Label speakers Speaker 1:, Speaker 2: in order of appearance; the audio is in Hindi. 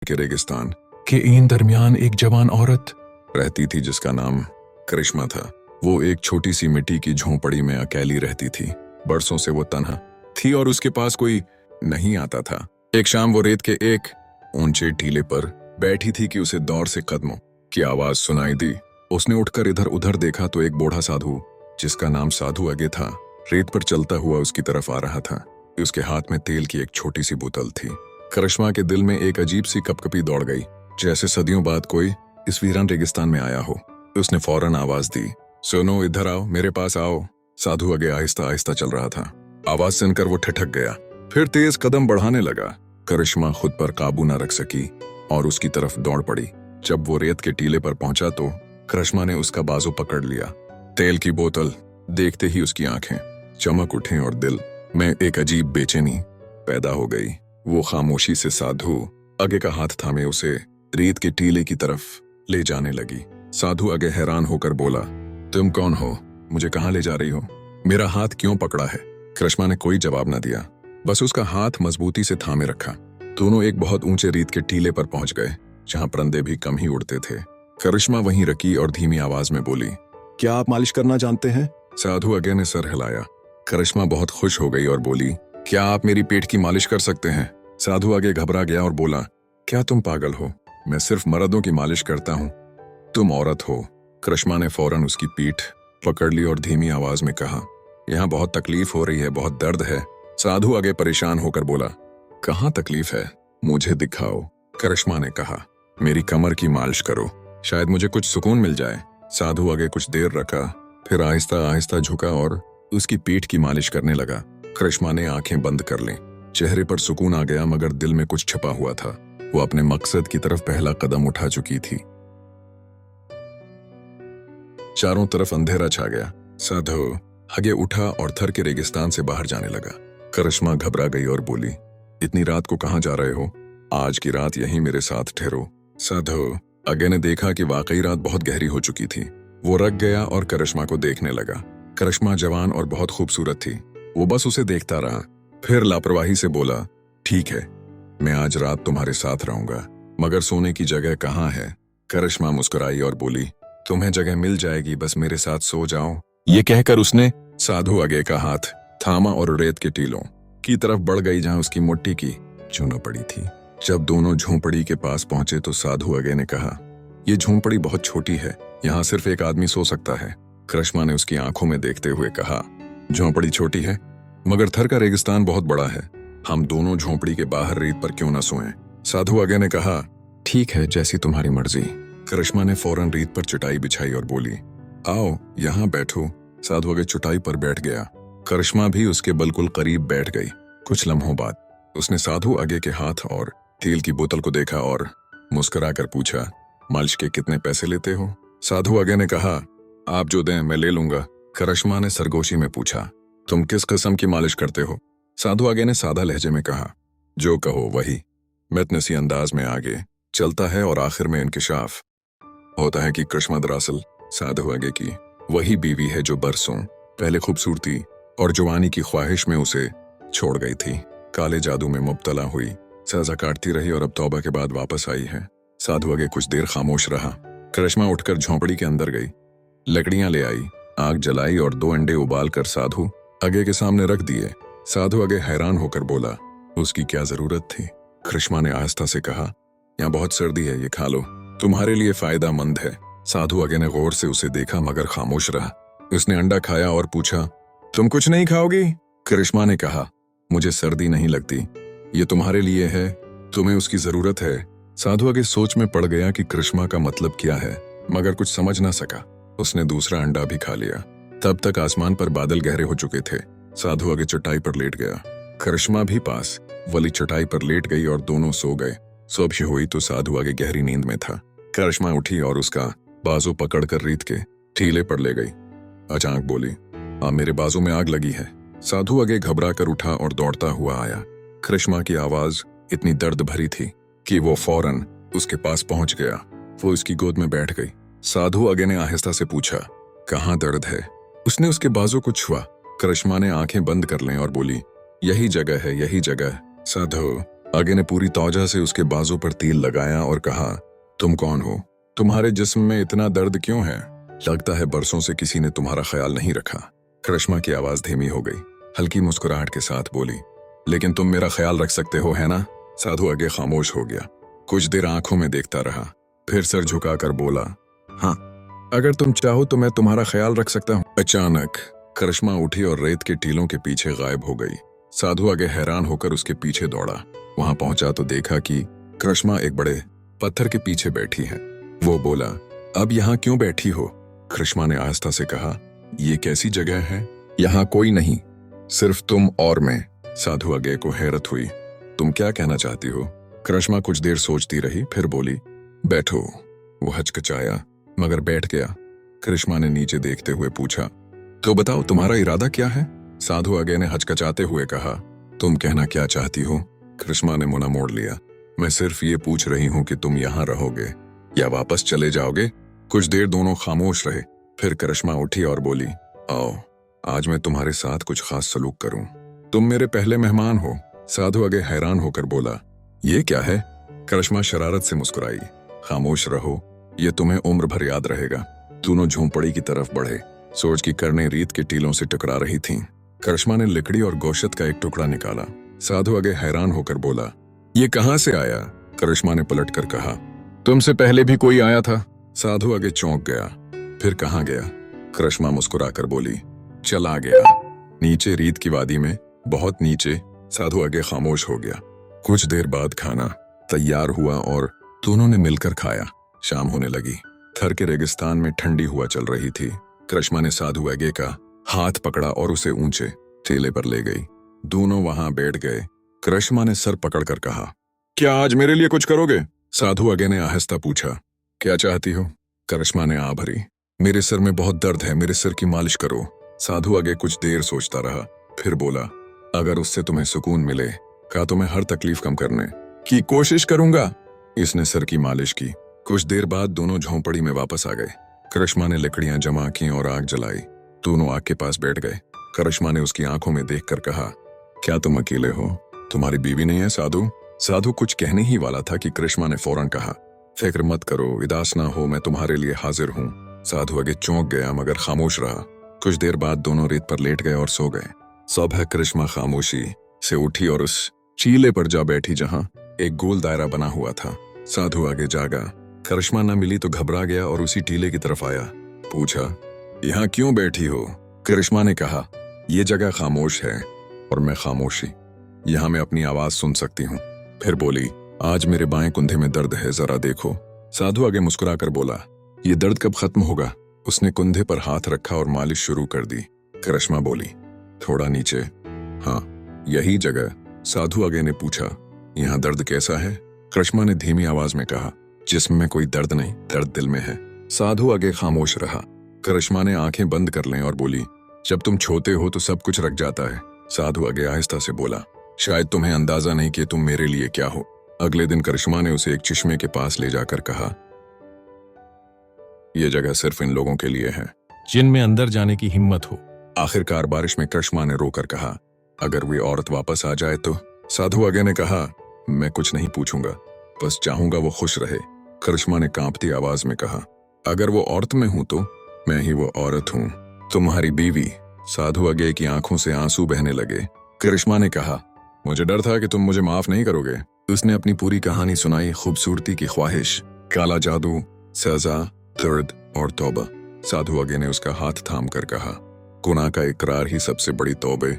Speaker 1: के रेगिस्तान के इन दरमियान एक जवान औरत रहती थी जिसका नाम करिश्मा था। वो एक छोटी सी मिट्टी की झोंपड़ी में अकेली रहती थी। बरसों से वो तन्हा थी और उसके पास कोई नहीं आता था। एक शाम वो रेत के एक ऊंचे टीले पर बैठी थी कि उसे दौर से कदमों की आवाज सुनाई दी। उसने उठकर इधर उधर देखा तो एक बूढ़ा साधु जिसका नाम साधु अगे था रेत पर चलता हुआ उसकी तरफ आ रहा था। उसके हाथ में तेल की एक छोटी सी बोतल थी। करिश्मा के दिल में एक अजीब सी कपकपी दौड़ गई, जैसे सदियों बाद कोई इस वीरान रेगिस्तान में आया हो। उसने फौरन आवाज दी, सुनो, इधर आओ, मेरे पास आओ। साधु आगे आहिस्ता आहिस्ता चल रहा था। आवाज सुनकर वो ठिठक गया, फिर तेज कदम बढ़ाने लगा। करिश्मा खुद पर काबू न रख सकी और उसकी तरफ दौड़ पड़ी। जब वो रेत के टीले पर पहुंचा तो करिश्मा ने उसका बाजू पकड़ लिया। तेल की बोतल देखते ही उसकी आंखें चमक उठी और दिल में एक अजीब बेचैनी पैदा हो गई। वो खामोशी से साधु आगे का हाथ थामे उसे रेत के टीले की तरफ ले जाने लगी। साधु आगे हैरान होकर बोला, तुम कौन हो? मुझे कहाँ ले जा रही हो? मेरा हाथ क्यों पकड़ा है? करिश्मा ने कोई जवाब न दिया, बस उसका हाथ मजबूती से थामे रखा। दोनों एक बहुत ऊंचे रेत के टीले पर पहुंच गए जहां परिंदे भी कम ही उड़ते थे। करिश्मा वहीं रखी और धीमी आवाज में बोली, क्या आप मालिश करना जानते हैं? साधु आगे ने सर हिलाया। करिश्मा बहुत खुश हो गई और बोली, क्या आप मेरी पेट की मालिश कर सकते हैं? साधु आगे घबरा गया और बोला, क्या तुम पागल हो? मैं सिर्फ मर्दों की मालिश करता हूँ, तुम औरत हो। करिश्मा ने फौरन उसकी पीठ पकड़ ली और धीमी आवाज में कहा, यहाँ बहुत तकलीफ हो रही है, बहुत दर्द है। साधु आगे परेशान होकर बोला, कहाँ तकलीफ है? मुझे दिखाओ। करिश्मा ने कहा, मेरी कमर की मालिश करो, शायद मुझे कुछ सुकून मिल जाए। साधु आगे कुछ देर रखा, फिर आहिस्ता आहिस्ता झुका और उसकी पीठ की मालिश करने लगा। करिश्मा ने आंखें बंद कर लीं। चेहरे पर सुकून आ गया मगर दिल में कुछ छिपा हुआ था। वो अपने मकसद की तरफ पहला कदम उठा चुकी थी। चारों तरफ अंधेरा छा गया। साधु आगे उठा और थर के रेगिस्तान से बाहर जाने लगा। करिश्मा घबरा गई और बोली, इतनी रात को कहाँ जा रहे हो? आज की रात यहीं मेरे साथ ठहरो। साधु आगे ने देखा कि वाकई रात बहुत गहरी हो चुकी थी। वो रख गया और करिश्मा को देखने लगा। करिश्मा जवान और बहुत खूबसूरत थी। वो बस उसे देखता रहा, फिर लापरवाही से बोला, ठीक है, मैं आज रात तुम्हारे साथ रहूंगा, मगर सोने की जगह कहाँ है? करिश्मा मुस्कुराई और बोली, तुम्हें जगह मिल जाएगी, बस मेरे साथ सो जाओ। ये कहकर उसने साधु आगे का हाथ थामा और रेत के टीलों की तरफ बढ़ गई जहां उसकी मुट्ठी की चुनो पड़ी थी। जब दोनों झोंपड़ी के पास पहुंचे तो साधु आगे ने कहा, यह झोंपड़ी बहुत छोटी है, यहाँ सिर्फ एक आदमी सो सकता है। करिश्मा ने उसकी आंखों में देखते हुए कहा, झोंपड़ी छोटी है मगर थर का रेगिस्तान बहुत बड़ा है, हम दोनों झोंपड़ी के बाहर रेत पर क्यों न सोएं? साधु आगे ने कहा, ठीक है, जैसी तुम्हारी मर्जी। करिश्मा ने फौरन रेत पर चटाई बिछाई और बोली, आओ यहाँ बैठो। साधु आगे चटाई पर बैठ गया। करिश्मा भी उसके बिल्कुल करीब बैठ गई। कुछ लम्हों बाद उसने साधु आगे के हाथ और तेल की बोतल को देखा और मुस्कुराकर पूछा, मालिश के कितने पैसे लेते हो? साधु आगे ने कहा, आप जो दें मैं ले लूंगा। करिश्मा ने सरगोशी में पूछा, तुम किस किस्म की मालिश करते हो? साधु आगे ने सादा लहजे में कहा, जो कहो वही। मतनसी अंदाज में आगे चलता है और आखिर में इंकिशाफ होता है कि करिश्मा दरअसल साधु आगे की वही बीवी है जो बरसों पहले खूबसूरती और जवानी की ख्वाहिश में उसे छोड़ गई थी। काले जादू में मुब्तला हुई, सजा काटती रही और अब तौबा के बाद वापस आई है। साधु आगे कुछ देर खामोश रहा। करिश्मा उठकर झोंपड़ी के अंदर गई, लकड़ियां ले आई, आग जलाई और 2 अंडे उबाल कर साधु आगे के सामने रख दिए। साधु आगे हैरान होकर बोला, उसकी क्या जरूरत थी? करिश्मा ने आस्था से कहा, यहाँ बहुत सर्दी है, ये खा लो, तुम्हारे लिए फायदा मंद है। साधु आगे ने गौर से उसे देखा मगर खामोश रहा। उसने अंडा खाया और पूछा, तुम कुछ नहीं खाओगी? करिश्मा ने कहा, मुझे सर्दी नहीं लगती, ये तुम्हारे लिए है, तुम्हें उसकी जरूरत है। साधु आगे सोच में पड़ गया कि करिश्मा का मतलब क्या है, मगर कुछ समझ ना सका। उसने दूसरा अंडा भी खा लिया। तब तक आसमान पर बादल गहरे हो चुके थे। साधु आगे चटाई पर लेट गया। करिश्मा भी पास वाली चटाई पर लेट गई और दोनों सो गए। सुबह हुई तो साधु आगे गहरी नींद में था। करिश्मा उठी और उसका बाजू पकड़कर रेत के टीले पर ले गई। अचानक बोली, मेरे बाजू में आग लगी है। साधु आगे घबरा कर उठा और दौड़ता हुआ आया। करिश्मा की आवाज इतनी दर्द भरी थी कि वो फौरन उसके पास पहुंच गया। वो उसकी गोद में बैठ गई। साधु आगे ने आहिस्ता से पूछा, कहाँ दर्द है? उसने उसके बाजू को छुआ। करिश्मा ने आंखें बंद कर लें और बोली, यही जगह है, यही जगह। साधु आगे ने पूरी तौजा से उसके बाजू पर तीर लगाया और कहा, तुम कौन हो? तुम्हारे जिस्म में इतना दर्द क्यों है? लगता है बरसों से किसी ने तुम्हारा ख्याल नहीं रखा। करिश्मा की आवाज धीमी हो गई, हल्की मुस्कुराहट के साथ बोली, लेकिन तुम मेरा ख्याल रख सकते हो, है ना? साधु आगे खामोश हो गया, कुछ देर आंखों में देखता रहा, फिर सर झुकाकर बोला, हाँ, अगर तुम चाहो तो मैं तुम्हारा ख्याल रख सकता हूँ। अचानक करिश्मा उठी और रेत के टीलों के पीछे गायब हो गई। साधु आगे हैरान होकर उसके पीछे दौड़ा। वहां पहुंचा तो देखा कि करिश्मा एक बड़े पत्थर के पीछे बैठी है। वो बोला, अब यहाँ क्यों बैठी हो? करिश्मा ने आहिस्ता से कहा, ये कैसी जगह है? यहाँ कोई नहीं, सिर्फ तुम और मैं। साधु आगे को हैरत हुई, तुम क्या कहना चाहती हो? करिश्मा कुछ देर सोचती रही, फिर बोली, बैठो। वो हचकिचाया मगर बैठ गया। करिश्मा ने नीचे देखते हुए पूछा, तो बताओ तुम्हारा इरादा क्या है? साधु आगे ने हचकचाते हुए कहा, तुम कहना क्या चाहती हो? करिश्मा ने मुंह मोड़ लिया, मैं सिर्फ ये पूछ रही हूँ कि तुम यहाँ रहोगे या वापस चले जाओगे? कुछ देर दोनों खामोश रहे, फिर करिश्मा उठी और बोली, आओ, आज मैं तुम्हारे साथ कुछ खास सलूक करूं। तुम मेरे पहले मेहमान हो। साधु आगे हैरान होकर बोला, ये क्या है? करिश्मा शरारत से मुस्कुराई, खामोश रहो, ये तुम्हें उम्र भर याद रहेगा। दोनों झोंपड़ी की तरफ बढ़े। सोच की करने रीत के टीलों से टकरा रही थीं। करिश्मा ने लकड़ी और गोश्त का एक टुकड़ा निकाला। साधु आगे हैरान होकर बोला, ये कहाँ से आया? करिश्मा ने पलट कर कहा, तुमसे पहले भी कोई आया था। साधु आगे चौंक गया, फिर कहाँ गया? करिश्मा मुस्कुराकर बोली, चला गया, नीचे रीत की वादी में, बहुत नीचे। साधु आगे खामोश हो गया। कुछ देर बाद खाना तैयार हुआ और दोनों ने मिलकर खाया। शाम होने लगी। थर के रेगिस्तान में ठंडी हवा चल रही थी। करिश्मा ने साधु आगे का हाथ पकड़ा और उसे ऊंचे टीले पर ले गई। दोनों वहां बैठ गए। करिश्मा ने सर पकड़कर कहा, क्या आज मेरे लिए कुछ करोगे? साधु आगे ने आहिस्ता पूछा, क्या चाहती हो? करिश्मा ने आ भरी, मेरे सर में बहुत दर्द है, मेरे सिर की मालिश करो। साधु आगे कुछ देर सोचता रहा, फिर बोला, अगर उससे तुम्हें सुकून मिले का तो मैं हर तकलीफ कम करने की कोशिश करूंगा। इसने सर की मालिश की। कुछ देर बाद दोनों झोंपड़ी में वापस आ गए। करिश्मा ने लकड़ियां जमा की और आग जलाई। दोनों आग के पास बैठ गए। करिश्मा ने उसकी आंखों में देखकर कहा, क्या तुम अकेले हो? तुम्हारी बीवी नहीं है? साधु कुछ कहने ही वाला था कि करिश्मा ने फौरन कहा, फिक्र मत करो, उदास ना हो, मैं तुम्हारे लिए हाजिर हूँ। साधु आगे चौंक गया मगर खामोश रहा। कुछ देर बाद दोनों रेत पर लेट गए और सो गए। सुबह करिश्मा खामोशी से उठी और उस चीले पर जा बैठी जहां एक गोल दायरा बना हुआ था। साधु आगे जागा। करिश्मा न मिली तो घबरा गया और उसी टीले की तरफ आया। पूछा, यहाँ क्यों बैठी हो? करिश्मा ने कहा, ये जगह खामोश है और मैं खामोशी, यहाँ मैं अपनी आवाज सुन सकती हूँ। फिर बोली, आज मेरे बाएं कुंधे में दर्द है, जरा देखो। साधु आगे मुस्कुराकर बोला, ये दर्द कब खत्म होगा? उसने कुंधे पर हाथ रखा और मालिश शुरू कर दी। करिश्मा बोली, थोड़ा नीचे। हाँ, यही जगह। साधु आगे ने पूछा, यहाँ दर्द कैसा है? करिश्मा ने धीमी आवाज में कहा, जिस्म में कोई दर्द नहीं, दर्द दिल में है। साधु आगे खामोश रहा। करिश्मा ने आंखें बंद कर लें और बोली, जब तुम छोटे हो तो सब कुछ रख जाता है। साधु आगे आहिस्ता से बोला, शायद तुम्हें अंदाजा नहीं कि तुम मेरे लिए क्या हो। अगले दिन करिश्मा ने उसे एक चश्मे के पास ले जाकर कहा, यह जगह सिर्फ इन लोगों के लिए है जिनमें अंदर जाने की हिम्मत हो। आखिरकार बारिश में करिश्मा ने रोकर कहा, अगर वे औरत वापस आ जाए तो? साधु आगे ने कहा, मैं कुछ नहीं पूछूंगा, बस चाहूंगा वो खुश रहे। करिश्मा ने कांपती आवाज में कहा, अगर वो औरत में हूं तो मैं ही वो औरत हूं, तुम्हारी बीवी। साधु आगे की आंखों से आंसू बहने लगे। करिश्मा ने कहा, मुझे डर था कि तुम मुझे माफ नहीं करोगे। उसने अपनी पूरी कहानी सुनाई, खूबसूरती की ख्वाहिश, काला जादू, सजा, दर्द और तौबा। साधु आगे ने उसका हाथ थाम कर कहा, गुनाह का इकरार ही सबसे बड़ी तौबे